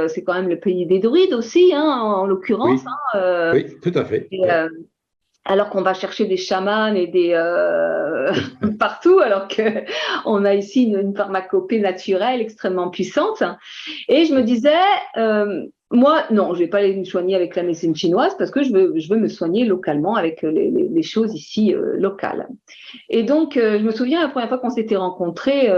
c'est quand même le pays des druides aussi, hein, en l'occurrence. Oui, Hein, oui, tout à fait. et, alors qu'on va chercher des chamans et des partout, alors que on a ici une pharmacopée naturelle extrêmement puissante. Et je me disais, moi, non, je vais pas aller me soigner avec la médecine chinoise parce que je veux me soigner localement avec les choses ici locales. Et donc, je me souviens la première fois qu'on s'était rencontrés.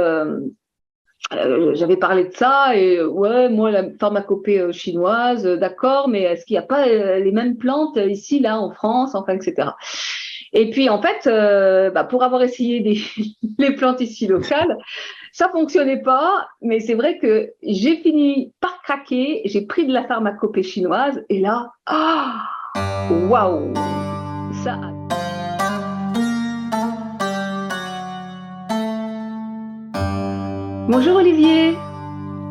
J'avais parlé de ça et ouais, moi la pharmacopée chinoise, d'accord, mais est-ce qu'il n'y a pas les mêmes plantes ici, là, en France, enfin, etc. Et puis en fait, pour avoir essayé les plantes ici locales, ça fonctionnait pas, mais c'est vrai que j'ai fini par craquer, j'ai pris de la pharmacopée chinoise et là, ah, waouh, ça a... Bonjour Olivier,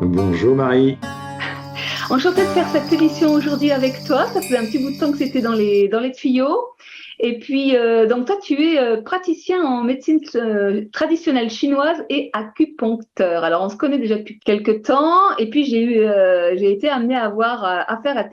Bonjour Marie. enchantée de faire cette émission aujourd'hui avec toi. Ça faisait un petit bout de temps que c'était dans les tuyaux. Et puis, donc toi, tu es praticien en médecine traditionnelle chinoise et acupuncteur. Alors, on se connaît déjà depuis quelques temps. Et puis, j'ai été amenée à avoir affaire à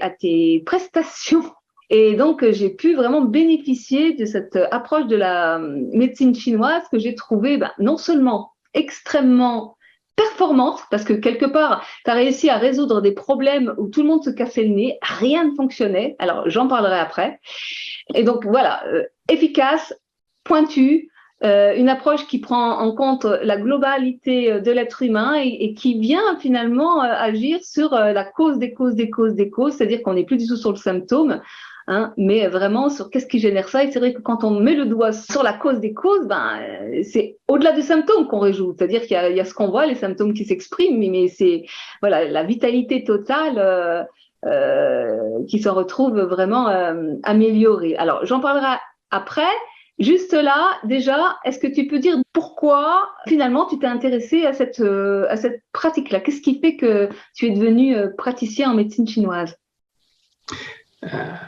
tes prestations. Et donc, j'ai pu vraiment bénéficier de cette approche de la médecine chinoise que j'ai trouvée non seulement extrêmement performante, parce que quelque part, tu as réussi à résoudre des problèmes où tout le monde se cassait le nez, rien ne fonctionnait. Alors, j'en parlerai après. Et donc, voilà, efficace, pointue, une approche qui prend en compte la globalité de l'être humain et qui vient finalement agir sur la cause des causes des causes des causes, c'est-à-dire qu'on n'est plus du tout sur le symptôme, hein, mais vraiment sur qu'est-ce qui génère ça. Et c'est vrai que quand on met le doigt sur la cause des causes, c'est au-delà du symptôme qu'on résout, c'est-à-dire qu'il y a ce qu'on voit, les symptômes qui s'expriment, mais c'est voilà, la vitalité totale qui se retrouve vraiment améliorée. Alors, j'en parlerai après. Juste là, déjà, est-ce que tu peux dire pourquoi finalement tu t'es intéressé à cette pratique-là? Qu'est-ce qui fait que tu es devenu praticien en médecine chinoise?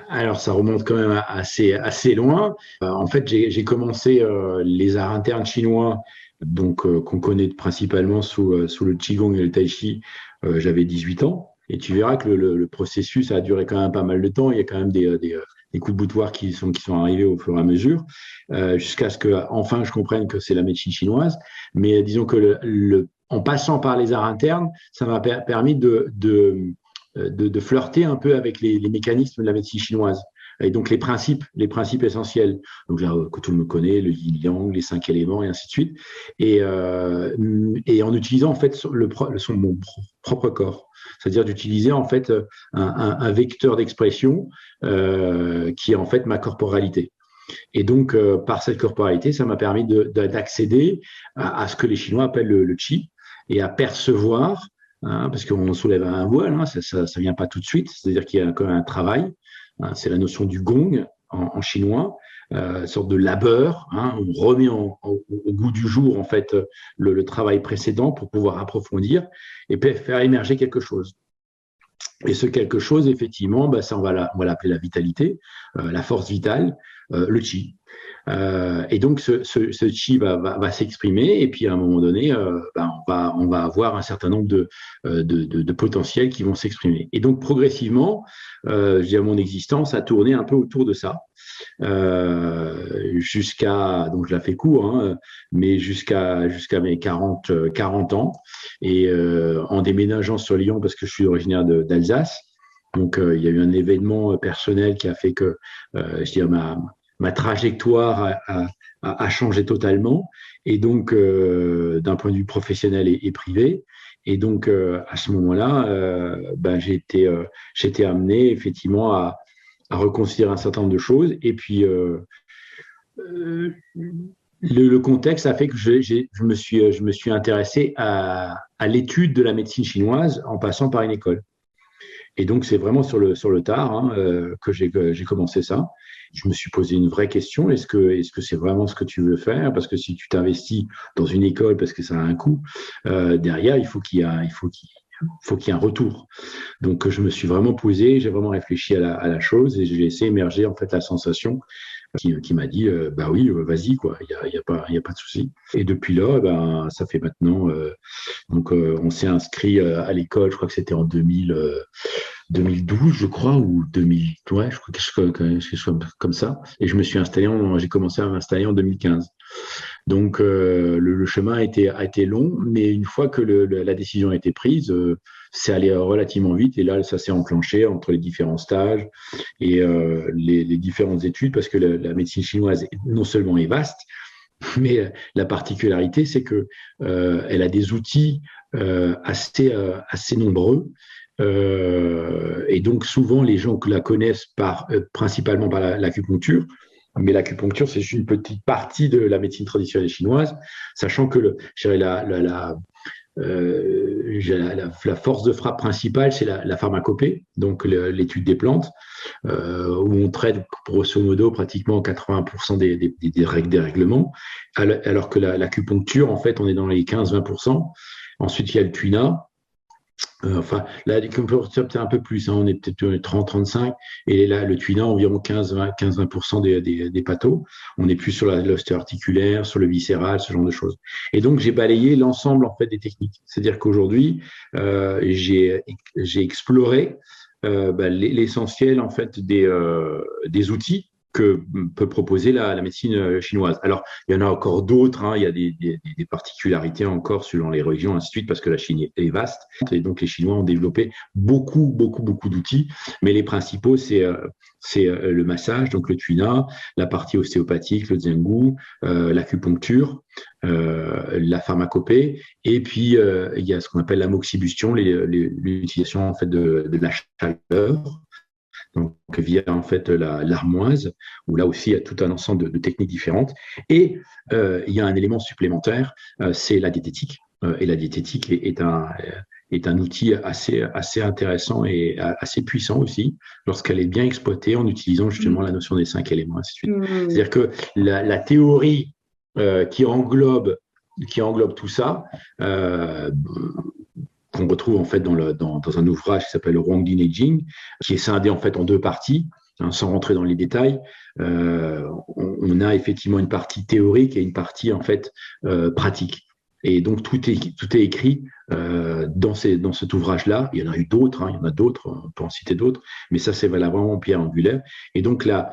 Alors, ça remonte quand même assez loin. En fait, j'ai commencé les arts internes chinois, donc qu'on connaît principalement sous le Qigong et le Tai Chi. J'avais 18 ans. Et tu verras que le processus a duré quand même pas mal de temps. Il y a quand même des coups de boutoir qui sont arrivés au fur et à mesure, jusqu'à ce que enfin je comprenne que c'est la médecine chinoise. Mais disons que en passant par les arts internes, ça m'a permis de flirter un peu avec les mécanismes de la médecine chinoise. Et donc les principes essentiels, donc là, que tout le monde connaît, le yin-yang, les 5 éléments et ainsi de suite, et en utilisant en fait mon propre corps, c'est-à-dire d'utiliser en fait un vecteur d'expression qui est en fait ma corporalité. Et donc par cette corporalité, ça m'a permis d'accéder à ce que les Chinois appellent le qi et à percevoir. Hein, parce qu'on soulève un voile, hein, ça vient pas tout de suite, c'est-à-dire qu'il y a quand même un travail. Hein, c'est la notion du gong en chinois, une sorte de labeur. Hein, on remet au goût du jour en fait le travail précédent pour pouvoir approfondir et faire émerger quelque chose. Et ce quelque chose, effectivement, ça on va l'appeler la vitalité, la force vitale, le chi. Et donc ce chi va s'exprimer et puis à un moment donné, on va avoir un certain nombre de potentiels qui vont s'exprimer. Et donc progressivement, je dirais mon existence a tourné un peu autour de ça, jusqu'à, donc je la fais court, hein, mais jusqu'à mes 40 ans, et en déménageant sur Lyon parce que je suis originaire d'Alsace. Donc il y a eu un événement personnel qui a fait que je dirais ma trajectoire a changé totalement, et donc d'un point de vue professionnel et privé. Et donc à ce moment-là, j'ai été amené effectivement à reconsidérer un certain nombre de choses. Et puis le contexte a fait que je me suis intéressé à l'étude de la médecine chinoise en passant par une école. Et donc, c'est vraiment sur le tard, hein, que j'ai commencé ça. Je me suis posé une vraie question. Est-ce que c'est vraiment ce que tu veux faire? Parce que si tu t'investis dans une école, parce que ça a un coût, derrière, il faut qu'il faut qu'il y ait un retour. Donc, je me suis vraiment posé, j'ai vraiment réfléchi à la chose et j'ai laissé émerger en fait la sensation qui m'a dit bah oui, vas-y, quoi, il y a pas de souci. Et depuis là, ben, ça fait maintenant, on s'est inscrit à l'école, je crois que c'était en 2012, je crois, ou 2000, ouais, je crois quelque chose comme ça. Et j'ai commencé à m'installer en 2015. Donc, le chemin a été long, mais une fois que la décision a été prise, c'est allé relativement vite. Et là, ça s'est enclenché entre les différents stages et les différentes études, parce que la médecine chinoise, non seulement est vaste, mais la particularité, c'est que elle a des outils assez nombreux. Et donc, souvent, les gens la connaissent principalement par l'acupuncture. Mais l'acupuncture, c'est juste une petite partie de la médecine traditionnelle chinoise, sachant que je dirais la force de frappe principale, c'est la pharmacopée, donc l'étude des plantes, où on traite grosso modo pratiquement 80% des règlements, alors que l'acupuncture, en fait, on est dans les 15-20%. Ensuite, il y a le tuina. Enfin, là, peut-être un peu plus, hein, on est peut-être 30-35, et là, le tuina, environ 15-20% des pathos. On est plus sur l'ostéo-articulaire, sur le viscéral, ce genre de choses. Et donc, j'ai balayé l'ensemble en fait des techniques. C'est-à-dire qu'aujourd'hui, j'ai exploré l'essentiel en fait des outils que peut proposer la médecine chinoise. Alors, il y en a encore d'autres, hein, il y a des particularités encore selon les régions, ainsi de suite, parce que la Chine est vaste, et donc les Chinois ont développé beaucoup d'outils, mais les principaux, c'est le massage, donc le tuina, la partie ostéopathique, le zhengu, l'acupuncture, la pharmacopée, et puis il y a ce qu'on appelle la moxibustion, l'utilisation en fait de la chaleur, donc via en fait l'armoise, où là aussi il y a tout un ensemble de techniques différentes. Et il y a un élément supplémentaire, c'est la diététique. Et la diététique est un outil assez intéressant et assez puissant aussi, lorsqu'elle est bien exploitée en utilisant justement la notion des 5 éléments, ainsi de suite. C'est-à-dire que la théorie qui englobe tout ça, qu'on retrouve en fait dans un ouvrage qui s'appelle le Huangdi Neijing, qui est scindé en fait en deux parties, hein, sans rentrer dans les détails. On a effectivement une partie théorique et une partie en fait pratique. Et donc tout est écrit dans cet ouvrage-là. Il y en a eu d'autres, hein, il y en a d'autres, on peut en citer d'autres, mais ça c'est vraiment pierre angulaire. Et donc la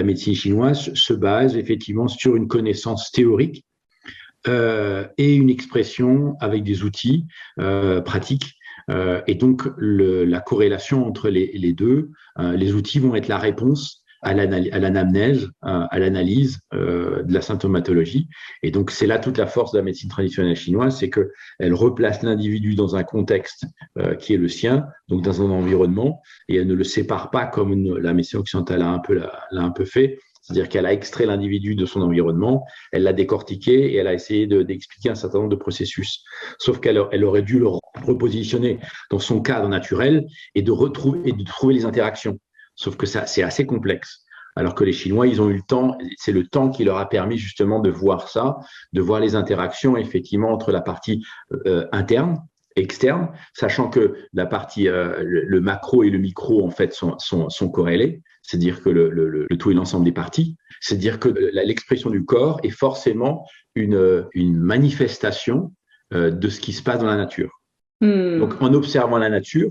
médecine chinoise se base effectivement sur une connaissance théorique et une expression avec des outils pratiques. Et donc, la corrélation entre les deux, les outils vont être la réponse à l'anamnèse, à l'analyse de la symptomatologie. Et donc, c'est là toute la force de la médecine traditionnelle chinoise, c'est qu'elle replace l'individu dans un contexte qui est le sien, donc dans un environnement, et elle ne le sépare pas comme la médecine occidentale l'a un peu fait. C'est-à-dire qu'elle a extrait l'individu de son environnement, elle l'a décortiqué et elle a essayé d'expliquer un certain nombre de processus. Sauf qu'elle aurait dû le repositionner dans son cadre naturel et de trouver les interactions. Sauf que ça, c'est assez complexe. Alors que les Chinois, ils ont eu le temps, c'est le temps qui leur a permis justement de voir ça, de voir les interactions effectivement entre la partie interne, externe, sachant que la partie, le macro et le micro en fait sont corrélés. C'est-à-dire que le tout est l'ensemble des parties. C'est-à-dire que l'expression du corps est forcément une manifestation de ce qui se passe dans la nature. Donc, en observant la nature,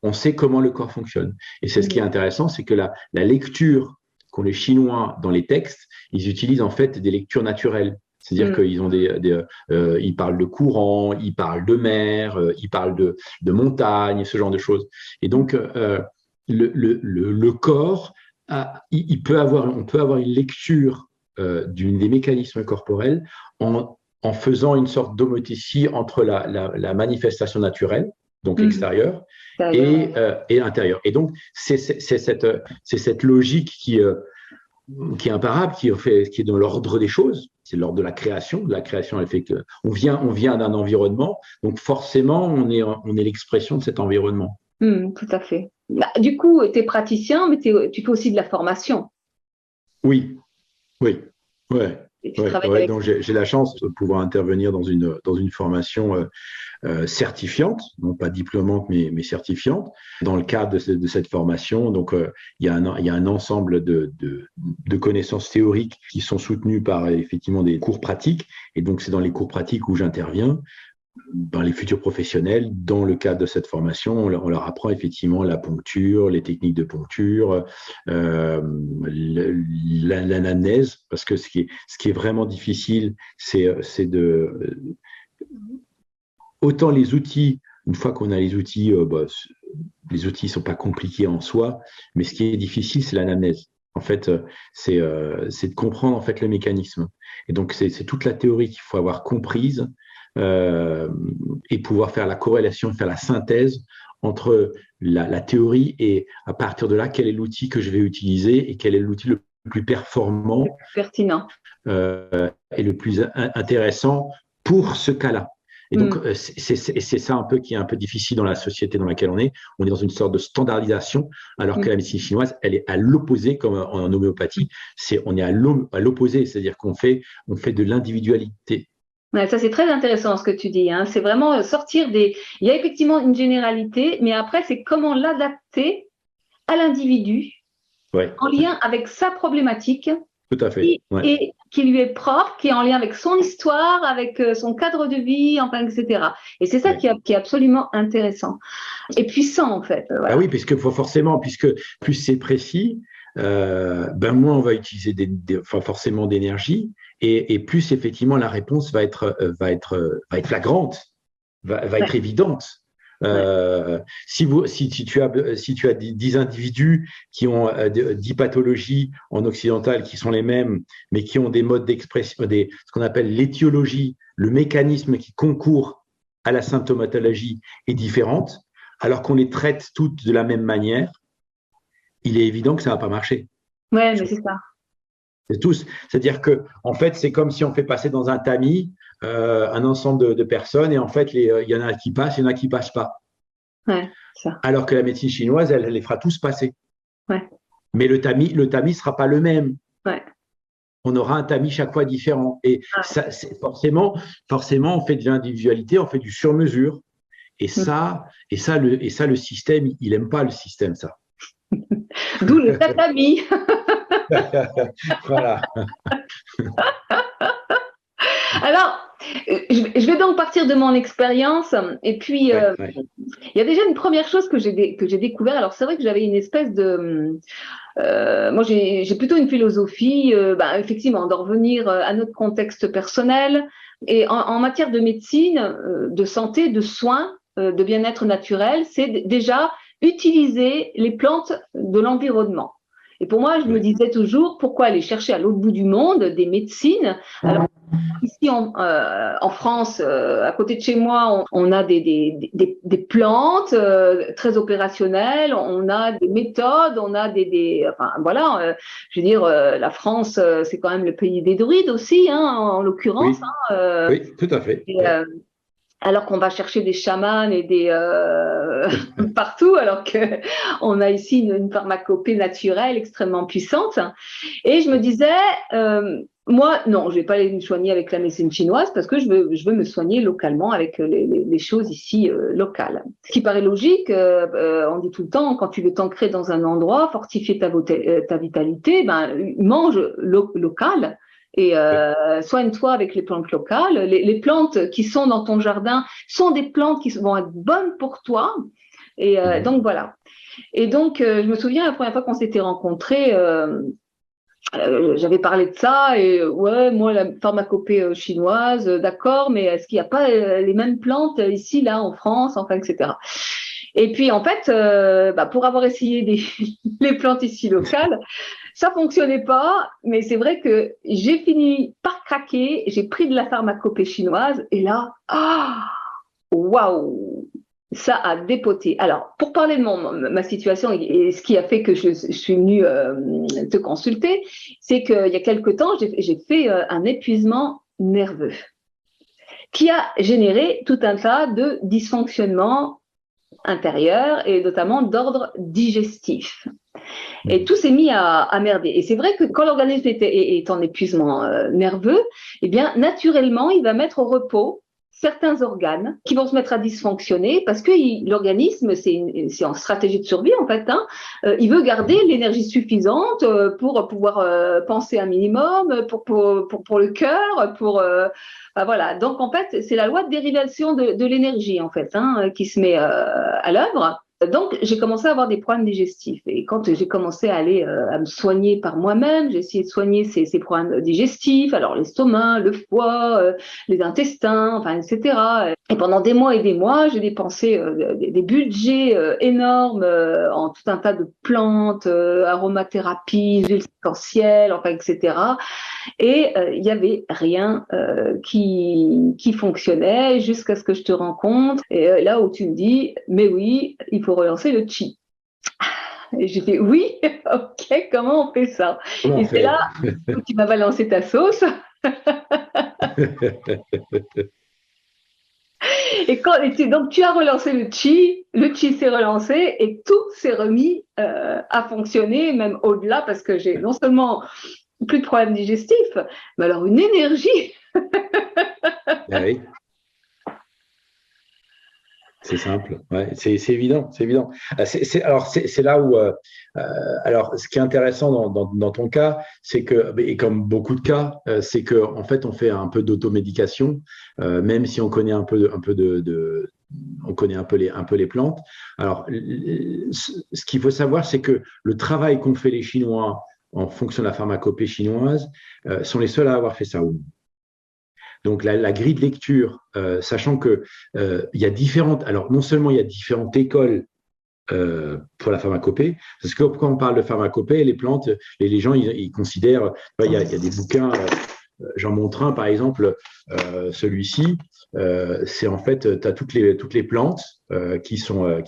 on sait comment le corps fonctionne. Et c'est ce qui est intéressant, c'est que la lecture qu'ont les Chinois dans les textes, ils utilisent en fait des lectures naturelles. C'est-à-dire qu'ils ont ils parlent de courant, ils parlent de mer, ils parlent de montagne, ce genre de choses. Et donc, le corps, on peut avoir une lecture des mécanismes corporels en faisant une sorte d'homothétie entre la manifestation naturelle, donc extérieure, et intérieure. Et donc, c'est cette logique qui est imparable, qui est dans l'ordre des choses. C'est l'ordre de la création. La création, elle fait que on vient d'un environnement, donc forcément, on est l'expression de cet environnement. Tout à fait. Bah, du coup, tu es praticien, mais tu fais aussi de la formation. Oui, ouais. Et tu travailles avec... Donc j'ai la chance de pouvoir intervenir dans une formation certifiante, non pas diplômante, mais certifiante. Dans le cadre de cette formation, donc il y a un ensemble de connaissances théoriques qui sont soutenues par effectivement des cours pratiques. Et donc c'est dans les cours pratiques où j'interviens. Dans les futurs professionnels, dans le cadre de cette formation, on leur apprend effectivement la poncture, les techniques de poncture, l'anamnèse, parce que ce qui est vraiment difficile, c'est autant les outils, une fois qu'on a les outils, les outils ne sont pas compliqués en soi, mais ce qui est difficile, c'est l'anamnèse. En fait, c'est de comprendre en fait le mécanisme. Et donc, c'est toute la théorie qu'il faut avoir comprise et pouvoir faire la corrélation, faire la synthèse entre la théorie et à partir de là, quel est l'outil que je vais utiliser et quel est l'outil le plus performant, pertinent et le plus intéressant pour ce cas-là. Et donc, c'est ça un peu qui est un peu difficile dans la société dans laquelle on est. On est dans une sorte de standardisation, alors que la médecine chinoise, elle est à l'opposé, comme en homéopathie. On est à l'opposé, c'est-à-dire qu'on fait de l'individualité. Ouais, ça, c'est très intéressant ce que tu dis. Hein. C'est vraiment sortir des... Il y a effectivement une généralité, mais après, c'est comment l'adapter à l'individu en lien avec sa problématique. Tout à fait. Et qui lui est propre, qui est en lien avec son histoire, avec son cadre de vie, enfin, etc. Et c'est ça qui est absolument intéressant et puissant, en fait. Voilà. Ah oui, puisque plus c'est précis, moins on va utiliser forcément d'énergie, et plus effectivement la réponse va être flagrante, va être évidente. Si tu as 10 individus qui ont 10 pathologies en occidental qui sont les mêmes, mais qui ont des modes d'expression, ce qu'on appelle l'étiologie, le mécanisme qui concourt à la symptomatologie est différente, alors qu'on les traite toutes de la même manière, il est évident que ça ne va pas marcher. Ouais, mais c'est ça. C'est-à-dire que, en fait, c'est comme si on fait passer dans un tamis un ensemble de personnes, et en fait, il y en a qui passent, il y en a qui ne passent pas. Ouais, ça. Alors que la médecine chinoise, elle les fera tous passer. Ouais. Mais le tamis ne sera pas le même. Ouais. On aura un tamis chaque fois différent. Et ça, forcément, on fait de l'individualité, on fait du sur-mesure. Et ça, le système, il n'aime pas le système, ça. D'où le tatami. Voilà. Alors, je vais donc partir de mon expérience. Et puis, il y a déjà une première chose que j'ai découvert. Alors, c'est vrai que j'avais une espèce de... moi, j'ai plutôt une philosophie, effectivement, d'en revenir à notre contexte personnel. Et en matière de médecine, de santé, de soins, de bien-être naturel, c'est déjà utiliser les plantes de l'environnement. Et pour moi, je me disais toujours, pourquoi aller chercher à l'autre bout du monde des médecines? Alors, ici en France, à côté de chez moi, on a des plantes très opérationnelles, on a des méthodes, on a enfin voilà, je veux dire, la France, c'est quand même le pays des druides aussi, hein, en l'occurrence. Oui. Oui, tout à fait. Alors qu'on va chercher des chamans et partout, alors que on a ici une pharmacopée naturelle extrêmement puissante. Et je me disais, moi, non, je vais pas aller me soigner avec la médecine chinoise parce que je veux me soigner localement avec les choses ici locales. Ce qui paraît logique, on dit tout le temps, quand tu veux t'ancrer dans un endroit, fortifier ta vitalité, mange local. Et soigne-toi avec les plantes locales. Les plantes qui sont dans ton jardin sont des plantes qui vont être bonnes pour toi. Et donc voilà. Et donc je me souviens la première fois qu'on s'était rencontrés, j'avais parlé de ça et ouais, moi la pharmacopée chinoise, d'accord, mais est-ce qu'il n'y a pas les mêmes plantes ici, là, en France, enfin, etc. Et puis en fait, pour avoir essayé les plantes ici locales, ça fonctionnait pas, mais c'est vrai que j'ai fini par craquer, j'ai pris de la pharmacopée chinoise et là, waouh, ça a dépoté. Alors, pour parler de ma situation et ce qui a fait que je suis venue te consulter, c'est qu'il y a quelque temps, j'ai fait un épuisement nerveux qui a généré tout un tas de dysfonctionnements intérieure et notamment d'ordre digestif. Et tout s'est mis à merder. Et c'est vrai que quand l'organisme est en épuisement nerveux, eh bien, naturellement, il va mettre au repos certains organes qui vont se mettre à dysfonctionner parce que l'organisme, c'est en stratégie de survie en fait, hein, il veut garder l'énergie suffisante pour pouvoir penser un minimum, pour le cœur, voilà. Donc en fait, c'est la loi de dérivation de l'énergie en fait, hein, qui se met à l'œuvre. Donc, j'ai commencé à avoir des problèmes digestifs. Et quand j'ai commencé à aller à me soigner par moi-même, j'ai essayé de soigner ces problèmes digestifs, alors l'estomac, le foie, les intestins, enfin, etc. Et pendant des mois et des mois, j'ai dépensé des budgets énormes en tout un tas de plantes, aromathérapies, huiles essentielles, enfin, etc. Et il n'y avait rien qui fonctionnait jusqu'à ce que je te rencontre. Et là où tu me dis, mais oui, il faut relancer le chi. Et j'ai fait, oui, ok, comment on fait ça? Et c'est là où tu m'as balancé ta sauce. Donc tu as relancé le chi s'est relancé et tout s'est remis à fonctionner, même au-delà, parce que j'ai non seulement plus de problèmes digestifs, mais alors une énergie. Oui. C'est simple, ouais, c'est évident, c'est évident. Alors c'est là où, alors ce qui est intéressant dans ton cas, c'est que, et comme beaucoup de cas, c'est que en fait on fait un peu d'automédication, même si on connaît un peu on connaît un peu les plantes. Alors ce qu'il faut savoir, c'est que le travail qu'ont fait les Chinois en fonction de la pharmacopée chinoise sont les seuls à avoir fait ça. Donc la grille de lecture, sachant que il y a différentes, alors non seulement il y a différentes écoles pour la pharmacopée, parce que quand on parle de pharmacopée, les plantes, les gens ils considèrent, il y a des bouquins, j'en montre un par exemple, celui-ci, c'est en fait, tu as toutes les plantes qui sont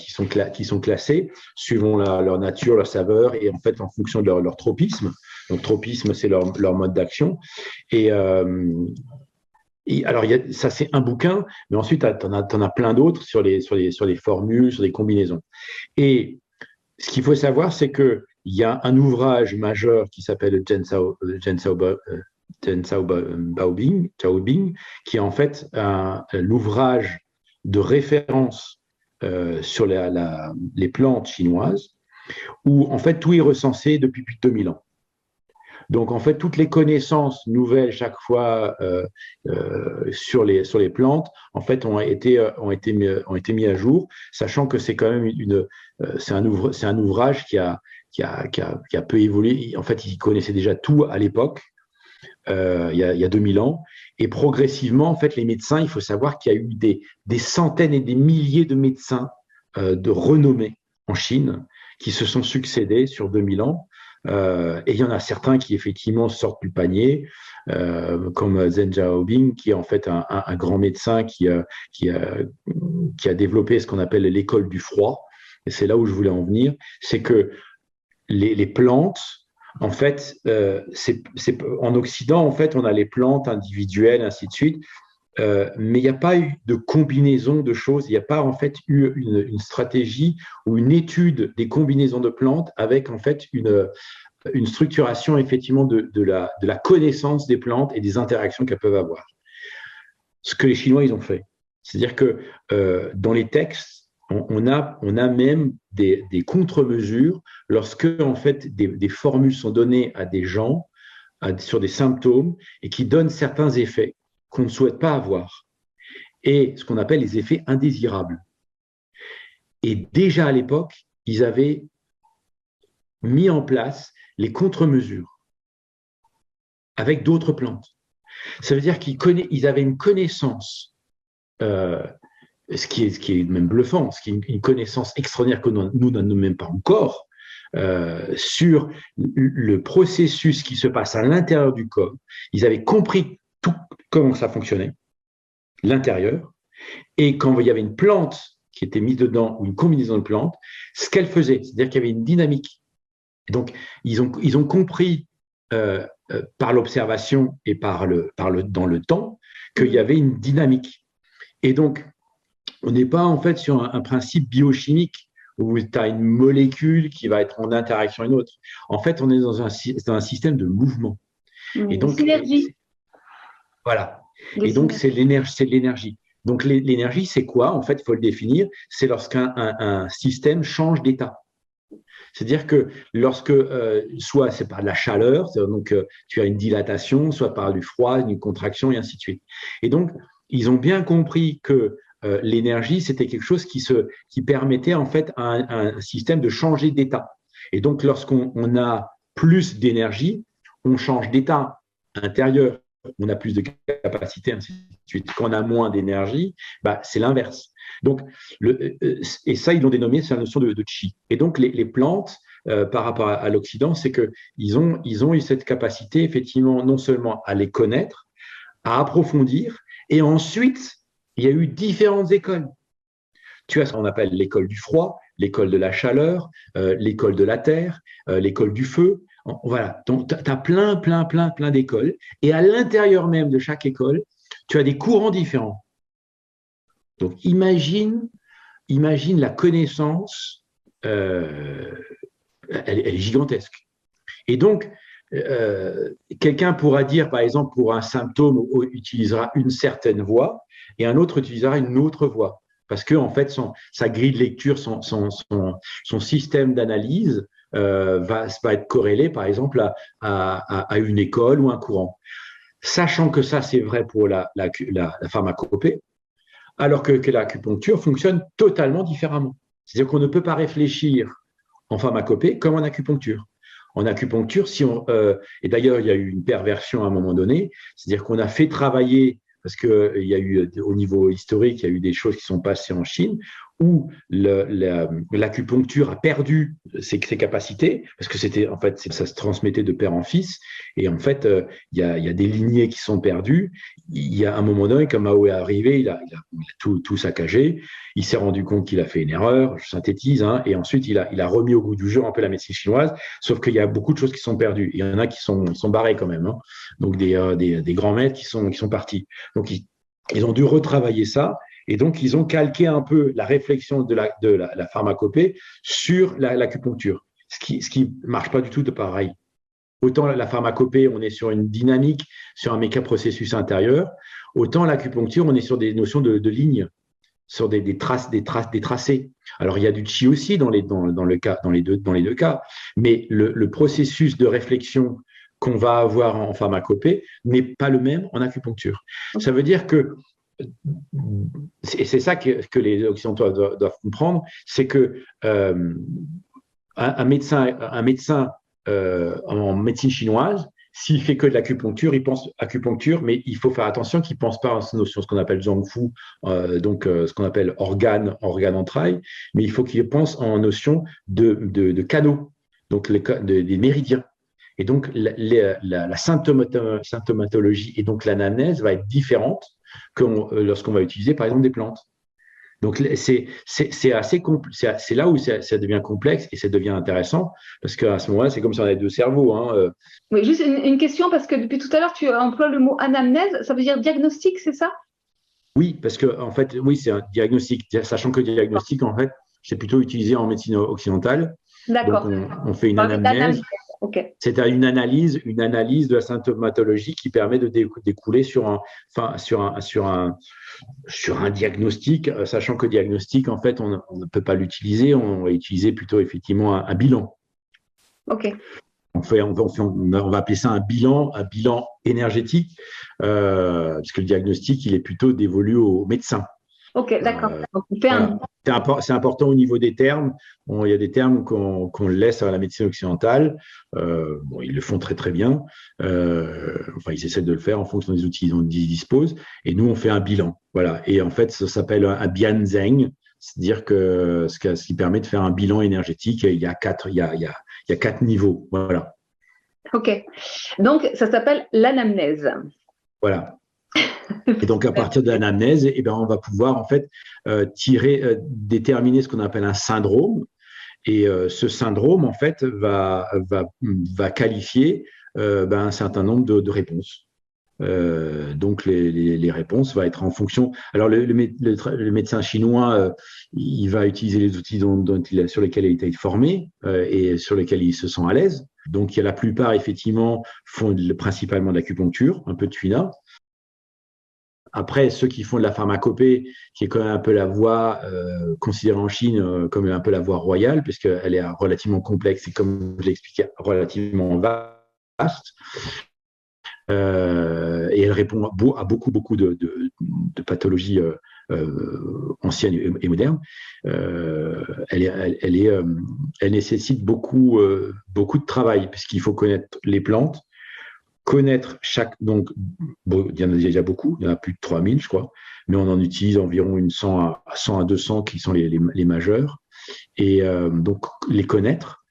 classées suivant leur nature, leur saveur et en fait en fonction de leur tropisme. Donc tropisme, c'est leur mode d'action. Et alors, ça, c'est un bouquin, mais ensuite, tu en as plein d'autres sur les formules, sur les combinaisons. Et ce qu'il faut savoir, c'est qu'il y a un ouvrage majeur qui s'appelle Baobing, qui est en fait l'ouvrage de référence sur les plantes chinoises, où en fait tout est recensé depuis plus de 2000 ans. Donc, en fait, toutes les connaissances nouvelles chaque fois sur les plantes, en fait, ont été mis à jour, sachant que c'est quand même c'est un ouvrage qui a peu évolué. En fait, ils connaissaient déjà tout à l'époque, il y a 2000 ans. Et progressivement, en fait, les médecins, il faut savoir qu'il y a eu des centaines et des milliers de médecins de renommée en Chine qui se sont succédés sur 2000 ans. Et il y en a certains qui effectivement sortent du panier, comme Zheng Xiaobing, qui est en fait un grand médecin qui a développé ce qu'on appelle l'école du froid. Et c'est là où je voulais en venir, c'est que les plantes, en fait, en Occident, en fait, on a les plantes individuelles, ainsi de suite. Mais il n'y a pas eu de combinaison de choses, il n'y a pas en fait eu une stratégie ou une étude des combinaisons de plantes avec en fait une structuration effectivement de la connaissance des plantes et des interactions qu'elles peuvent avoir. Ce que les Chinois ils ont fait, c'est-à-dire que dans les textes, on a même des contre-mesures lorsque en fait des formules sont données à des gens sur des symptômes et qui donnent certains effets qu'on ne souhaite pas avoir, et ce qu'on appelle les effets indésirables. Et déjà à l'époque, ils avaient mis en place les contre-mesures avec d'autres plantes. Ça veut dire qu'ils avaient une connaissance, ce qui est même bluffant, ce qui est une connaissance extraordinaire que nous n'avons même pas encore, sur le processus qui se passe à l'intérieur du corps. Ils avaient compris tout comment ça fonctionnait, l'intérieur, et quand il y avait une plante qui était mise dedans, ou une combinaison de plantes, ce qu'elle faisait, c'est-à-dire qu'il y avait une dynamique. Et donc, ils ont compris par l'observation et dans le temps qu'il y avait une dynamique. Et donc, On n'est pas en fait sur un principe biochimique où tu as une molécule qui va être en interaction avec une autre. En fait, on est dans un système de mouvement. Et De donc, synergie. voilà. De Et donc, synergie. c'est de l'énergie. Donc, l'énergie, c'est quoi? En fait, il faut le définir. C'est lorsqu'un un système change d'état. C'est-à-dire que lorsque, soit c'est par de la chaleur, donc tu as une dilatation, soit par du froid, une contraction, et ainsi de suite. Et donc, ils ont bien compris que l'énergie, c'était quelque chose qui permettait en fait à un système de changer d'état. Et donc, lorsqu'on a plus d'énergie, on change d'état intérieur, on a plus de capacité, ainsi de suite. Quand on a moins d'énergie, bah, c'est l'inverse. Donc, et ça, ils l'ont dénommé, c'est la notion de chi. Et donc, les plantes, par rapport à l'Occident, c'est qu'ils ont eu cette capacité, effectivement, non seulement à les connaître, à approfondir, et ensuite, il y a eu différentes écoles. Tu as ce qu'on appelle l'école du froid, l'école de la chaleur, l'école de la terre, l'école du feu. Voilà, donc tu as plein d'écoles. Et à l'intérieur même de chaque école, tu as des courants différents. Donc imagine la connaissance, elle est gigantesque. Et donc, quelqu'un pourra dire, par exemple, pour un symptôme, utilisera une certaine voix et un autre utilisera une autre voix. Parce que, en fait, sa grille de lecture, son système d'analyse va être corrélé, par exemple, à une école ou un courant. Sachant que ça, c'est vrai pour la pharmacopée, alors que l'acupuncture fonctionne totalement différemment. C'est-à-dire qu'on ne peut pas réfléchir en pharmacopée comme en acupuncture. En acupuncture, et d'ailleurs, il y a eu une perversion à un moment donné, c'est-à-dire qu'on a fait travailler, parce qu'il y a eu, au niveau historique, il y a eu des choses qui sont passées en Chine, où l'acupuncture a perdu ses capacités, parce que c'était, en fait, ça se transmettait de père en fils, et en fait, il y a des lignées qui sont perdues. Il y a un moment donné, quand Mao est arrivé, il a tout saccagé, il s'est rendu compte qu'il a fait une erreur, je synthétise, hein, et ensuite il a remis au goût du jour un peu la médecine chinoise, sauf qu'il y a beaucoup de choses qui sont perdues. Il y en a qui sont barrés quand même, hein. Donc des grands maîtres qui sont partis. Donc ils ont dû retravailler ça, et donc ils ont calqué un peu la réflexion de la pharmacopée sur l'acupuncture, ce qui marche pas du tout de pareil. Autant la pharmacopée, on est sur une dynamique, sur un mécaprocessus intérieur, autant l'acupuncture, on est sur des notions de lignes, sur des tracés. Alors, il y a du chi aussi dans les deux cas, mais le processus de réflexion qu'on va avoir en pharmacopée n'est pas le même en acupuncture. Ça veut dire que, et c'est ça que les Occidentaux doivent comprendre, c'est que un médecin en médecine chinoise, s'il fait que de l'acupuncture, il pense acupuncture, mais il faut faire attention qu'il ne pense pas à cette notion, ce qu'on appelle zhongfu, ce qu'on appelle organe entrailles, mais il faut qu'il pense en notion de canaux, donc des méridiens. Et donc, la symptomatologie et donc l'anamnèse va être différente que lorsqu'on va utiliser, par exemple, des plantes. Donc, c'est là où ça devient complexe et ça devient intéressant, parce qu'à ce moment-là, c'est comme si on avait deux cerveaux. Hein. Oui, juste une question, parce que depuis tout à l'heure, tu emploies le mot anamnèse, ça veut dire diagnostic, c'est ça? Oui, parce que en fait, oui, c'est un diagnostic, sachant que le diagnostic, en fait, c'est plutôt utilisé en médecine occidentale. Donc, D'accord. on fait une anamnèse. Okay. C'est une analyse de la symptomatologie qui permet de découler sur un diagnostic, sachant que diagnostic, en fait, on ne peut pas l'utiliser, on va utiliser plutôt effectivement un bilan. Ok. On va appeler ça un bilan énergétique, parce que le diagnostic, il est plutôt dévolu aux médecins. Ok, d'accord. Voilà. C'est important au niveau des termes. Il y a des termes qu'on laisse à la médecine occidentale. Ils le font très très bien. Ils essaient de le faire en fonction des outils dont ils disposent. Et nous, on fait un bilan. Voilà. Et en fait, ça s'appelle un bianzeng, c'est-à-dire que ce qui permet de faire un bilan énergétique. Il y a quatre niveaux. Voilà. Ok. Donc, ça s'appelle l'anamnèse. Voilà. Et donc, à partir de l'anamnèse, on va pouvoir en fait déterminer ce qu'on appelle un syndrome. Et ce syndrome, en fait, va qualifier un certain nombre de réponses. Donc les réponses vont être en fonction. Alors le médecin chinois, il va utiliser les outils sur lesquels il a été formé et sur lesquels il se sent à l'aise. Donc il y a la plupart effectivement font principalement de l'acupuncture, un peu de tuina. Après, ceux qui font de la pharmacopée, qui est quand même un peu la voie considérée en Chine comme un peu la voie royale, puisqu'elle est relativement complexe et, comme je l'ai expliqué, relativement vaste. Et elle répond à beaucoup de pathologies anciennes et modernes. Elle nécessite beaucoup de travail, puisqu'il faut connaître les plantes, connaître donc il y en a déjà beaucoup, il y en a plus de 3000 je crois, mais on en utilise environ 100 à 200 qui sont les majeurs, et donc les connaître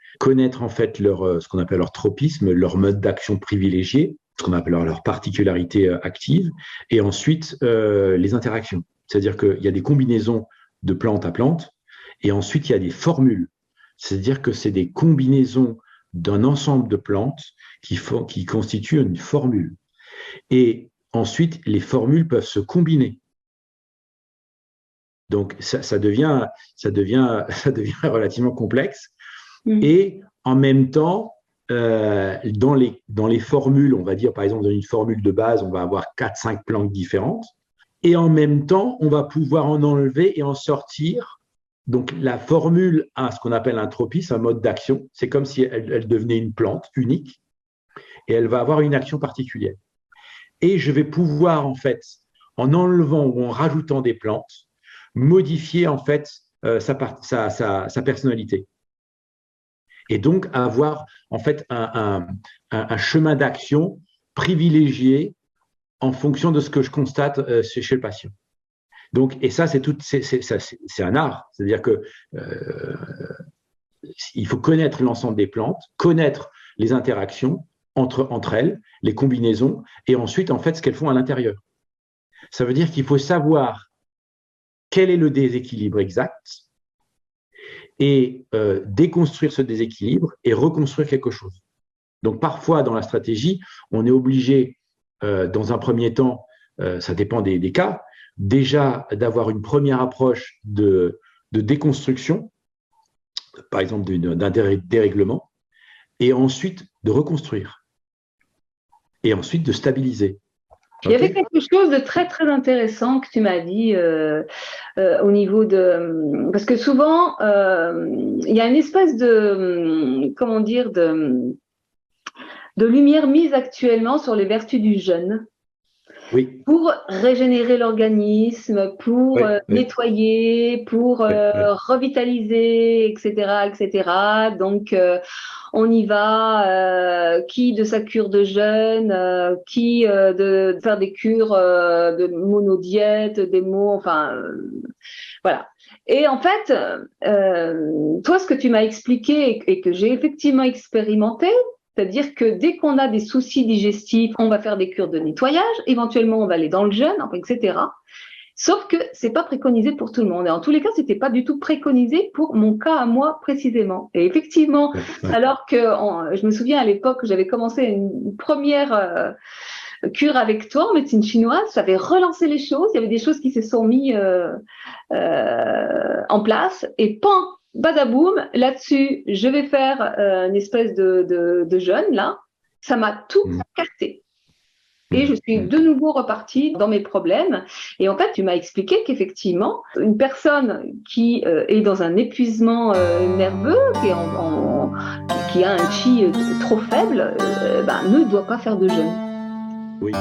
en fait ce qu'on appelle leur tropisme, leur mode d'action privilégié, ce qu'on appelle leur particularité active, et ensuite les interactions, c'est-à-dire qu'il y a des combinaisons de plante à plante, et ensuite il y a des formules, c'est-à-dire que c'est des combinaisons d'un ensemble de plantes qui constituent une formule. Et ensuite, les formules peuvent se combiner. Donc, ça devient relativement complexe. Et en même temps, dans les formules, on va dire, par exemple, dans une formule de base, on va avoir 4-5 plantes différentes. Et en même temps, on va pouvoir en enlever et en sortir. Donc, la formule a ce qu'on appelle un tropisme, un mode d'action. C'est comme si elle devenait une plante unique et elle va avoir une action particulière. Et je vais pouvoir, en fait, en enlevant ou en rajoutant des plantes, modifier, en fait, sa personnalité. Et donc, avoir, en fait, un chemin d'action privilégié en fonction de ce que je constate chez le patient. Donc, et ça, c'est un art. C'est-à-dire que il faut connaître l'ensemble des plantes, connaître les interactions entre elles, les combinaisons, et ensuite, en fait, ce qu'elles font à l'intérieur. Ça veut dire qu'il faut savoir quel est le déséquilibre exact et déconstruire ce déséquilibre et reconstruire quelque chose. Donc, parfois, dans la stratégie, on est obligé, dans un premier temps, ça dépend des cas, déjà d'avoir une première approche de déconstruction, par exemple d'un dérèglement, et ensuite de reconstruire, et ensuite de stabiliser. Il y avait quelque chose de très très intéressant que tu m'as dit au niveau de, parce que souvent il y a une espèce de, comment dire, de lumière mise actuellement sur les vertus du jeûne. Oui. Pour régénérer l'organisme, pour nettoyer, pour revitaliser, etc., etc. Donc, on y va, qui de sa cure de jeûne, qui de faire des cures de monodiète, voilà. Et en fait, toi, ce que tu m'as expliqué et que j'ai effectivement expérimenté, c'est-à-dire que dès qu'on a des soucis digestifs, on va faire des cures de nettoyage, éventuellement on va aller dans le jeûne, etc. Sauf que c'est pas préconisé pour tout le monde. Et en tous les cas, c'était pas du tout préconisé pour mon cas à moi précisément. Et effectivement, alors que je me souviens à l'époque, j'avais commencé une première cure avec toi en médecine chinoise, j'avais relancé les choses. Il y avait des choses qui se sont mises en place et badaboum, là-dessus, je vais faire une espèce de jeûne, là. Ça m'a tout cassé. Et je suis de nouveau repartie dans mes problèmes. Et en fait, tu m'as expliqué qu'effectivement, une personne qui est dans un épuisement nerveux, qui a un chi trop faible, ne doit pas faire de jeûne. Oui.